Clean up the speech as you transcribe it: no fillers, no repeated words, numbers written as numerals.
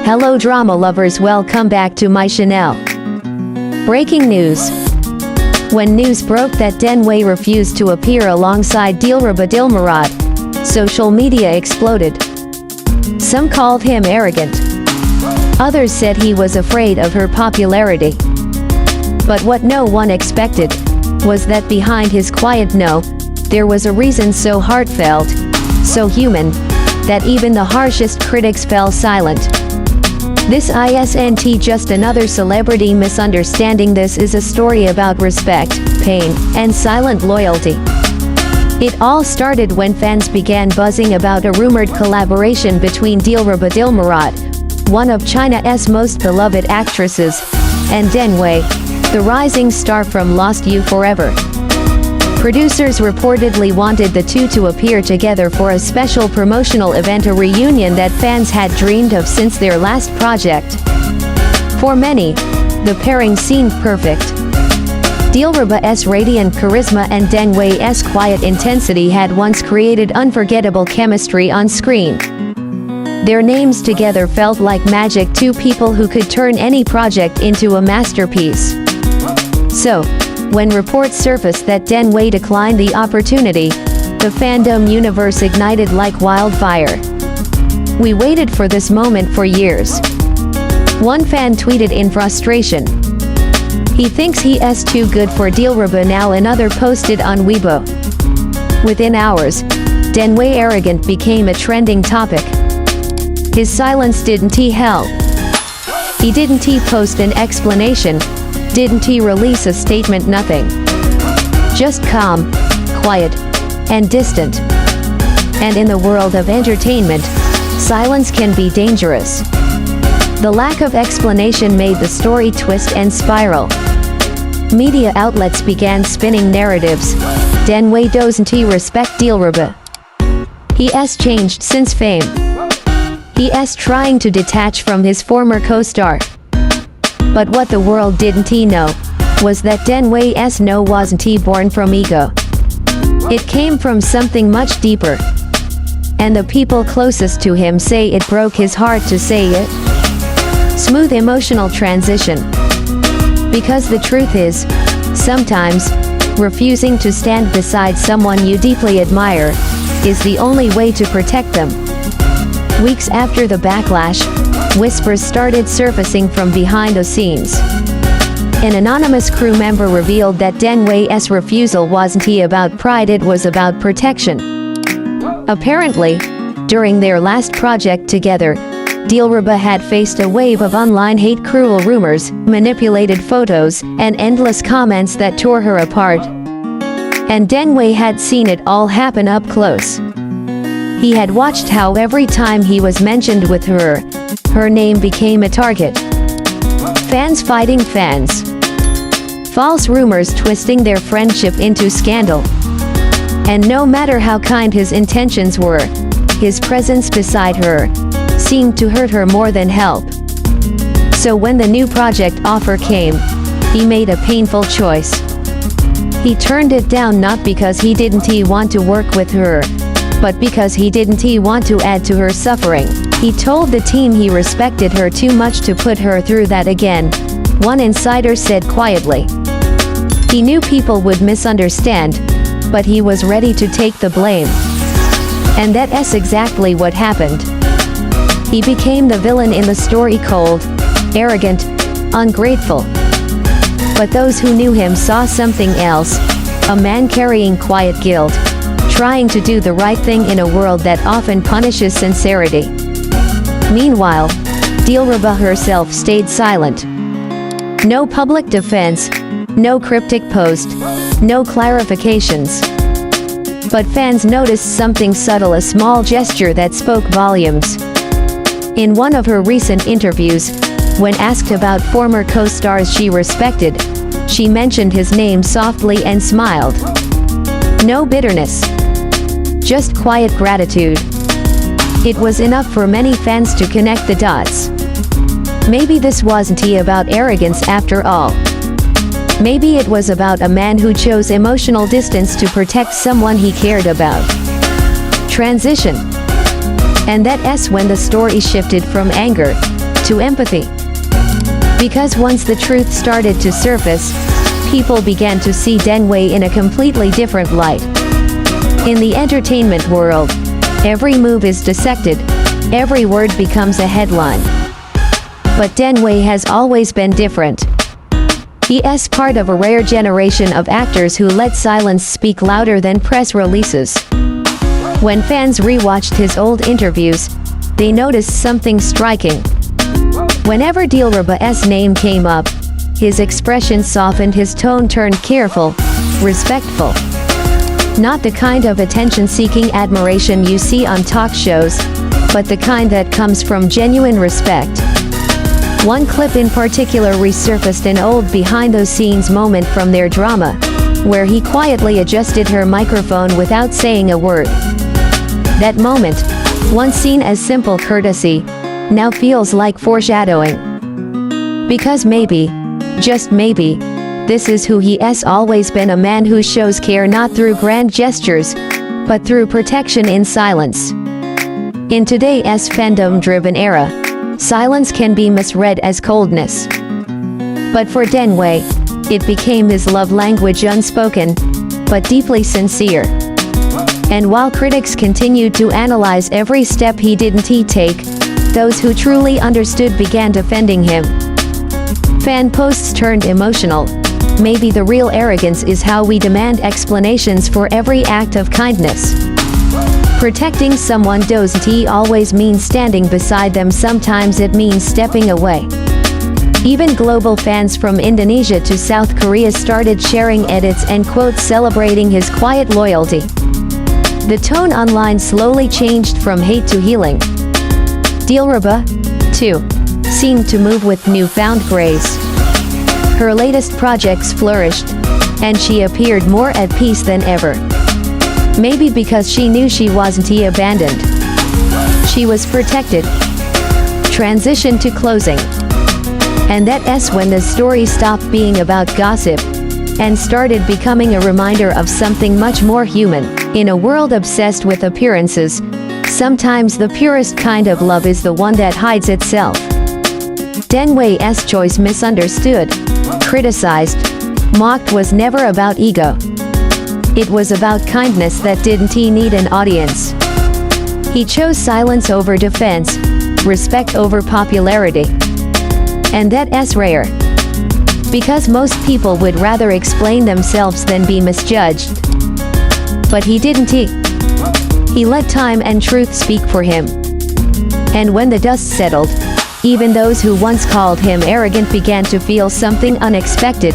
Hello drama lovers, welcome back to my channel. Breaking news. When news broke that Deng Wei refused to appear alongside Dilraba Dilmurat, social media exploded. Some called him arrogant. Others said he was afraid of her popularity. But what no one expected was that behind his quiet no, there was a reason so heartfelt, so human, that even the harshest critics fell silent. This isn't just another celebrity misunderstanding. This is a story about respect, pain, and silent loyalty. It all started when fans began buzzing about a rumored collaboration between Dilraba Dilmurat, one of China's most beloved actresses, and Deng Wei, the rising star from Lost You Forever. Producers reportedly wanted the two to appear together for a special promotional event, a reunion that fans had dreamed of since their last project. For many, the pairing seemed perfect. Dilraba's radiant charisma and Deng Wei's quiet intensity had once created unforgettable chemistry on screen. Their names together felt like magic, two people who could turn any project into a masterpiece. So, when reports surfaced that Deng Wei declined the opportunity, the fandom universe ignited like wildfire. We waited for this moment for years. One fan tweeted in frustration, "He thinks he's too good for Dilraba now." Another posted on Weibo, "Within hours, Deng Wei arrogant became a trending topic. His silence didn't help. He didn't post an explanation. Didn't he release a statement? Nothing. Just calm, quiet, and distant." And in the world of entertainment, silence can be dangerous. The lack of explanation made the story twist and spiral. Media outlets began spinning narratives. Deng Wei doesn't respect Dilraba. He's changed since fame. He's trying to detach from his former co-star. But what the world didn't know was that Deng Wei's no wasn't born from ego. It came from something much deeper. And the people closest to him say it broke his heart to say it. Smooth emotional transition. Because the truth is, sometimes, refusing to stand beside someone you deeply admire is the only way to protect them. Weeks after the backlash, whispers started surfacing from behind the scenes. An anonymous crew member revealed that Deng Wei's refusal wasn't about pride, it was about protection. Apparently, during their last project together, Dilraba had faced a wave of online hate, cruel rumors, manipulated photos, and endless comments that tore her apart. And Deng Wei had seen it all happen up close. He had watched how every time he was mentioned with her name became a target. Fans fighting fans. False rumors twisting their friendship into scandal. And no matter how kind his intentions were, his presence beside her seemed to hurt her more than help. So when the new project offer came, he made a painful choice. He turned it down not because he didn't want to work with her, but because he didn't want to add to her suffering. He told the team he respected her too much to put her through that again, one insider said quietly. He knew people would misunderstand, but he was ready to take the blame. And that's exactly what happened. He became the villain in the story, cold, arrogant, ungrateful. But those who knew him saw something else, a man carrying quiet guilt, trying to do the right thing in a world that often punishes sincerity. Meanwhile, Dilraba herself stayed silent. No public defense, no cryptic post, no clarifications. But fans noticed something subtle, a small gesture that spoke volumes. In one of her recent interviews, when asked about former co-stars she respected, she mentioned his name softly and smiled. No bitterness. Just quiet gratitude. It was enough for many fans to connect the dots. Maybe this wasn't about arrogance after all. Maybe it was about a man who chose emotional distance to protect someone he cared about. Transition. And that's when the story shifted from anger to empathy. Because once the truth started to surface, people began to see Deng Wei in a completely different light. In the entertainment world, every move is dissected, every word becomes a headline. But Deng Wei has always been different. He is part of a rare generation of actors who let silence speak louder than press releases. When fans rewatched his old interviews, they noticed something striking. Whenever Dilraba's name came up, his expression softened, his tone turned careful, respectful. Not the kind of attention-seeking admiration you see on talk shows, but the kind that comes from genuine respect. One clip in particular resurfaced an old behind-the-scenes moment from their drama, where he quietly adjusted her microphone without saying a word. That moment, once seen as simple courtesy, now feels like foreshadowing. Because maybe, just maybe, this is who he has always been, a man who shows care not through grand gestures, but through protection in silence. In today's fandom-driven era, silence can be misread as coldness. But for Deng Wei, it became his love language, unspoken, but deeply sincere. And while critics continued to analyze every step he didn't take, those who truly understood began defending him. Fan posts turned emotional. Maybe the real arrogance is how we demand explanations for every act of kindness. Protecting someone doesn't always mean standing beside them, sometimes it means stepping away. Even global fans from Indonesia to South Korea started sharing edits and quotes celebrating his quiet loyalty. The tone online slowly changed from hate to healing. Dilraba, too, seemed to move with newfound grace. Her latest projects flourished, and she appeared more at peace than ever. Maybe because she knew she wasn't abandoned. She was protected. Transition to closing. And that's when the story stopped being about gossip and started becoming a reminder of something much more human. In a world obsessed with appearances, sometimes the purest kind of love is the one that hides itself. Deng Wei's choice, misunderstood, criticized, mocked, was never about ego. It was about kindness that didn't need an audience. He chose silence over defense, respect over popularity. And that's rare. Because most people would rather explain themselves than be misjudged. But he didn't. He let time and truth speak for him. And when the dust settled, even those who once called him arrogant began to feel something unexpected,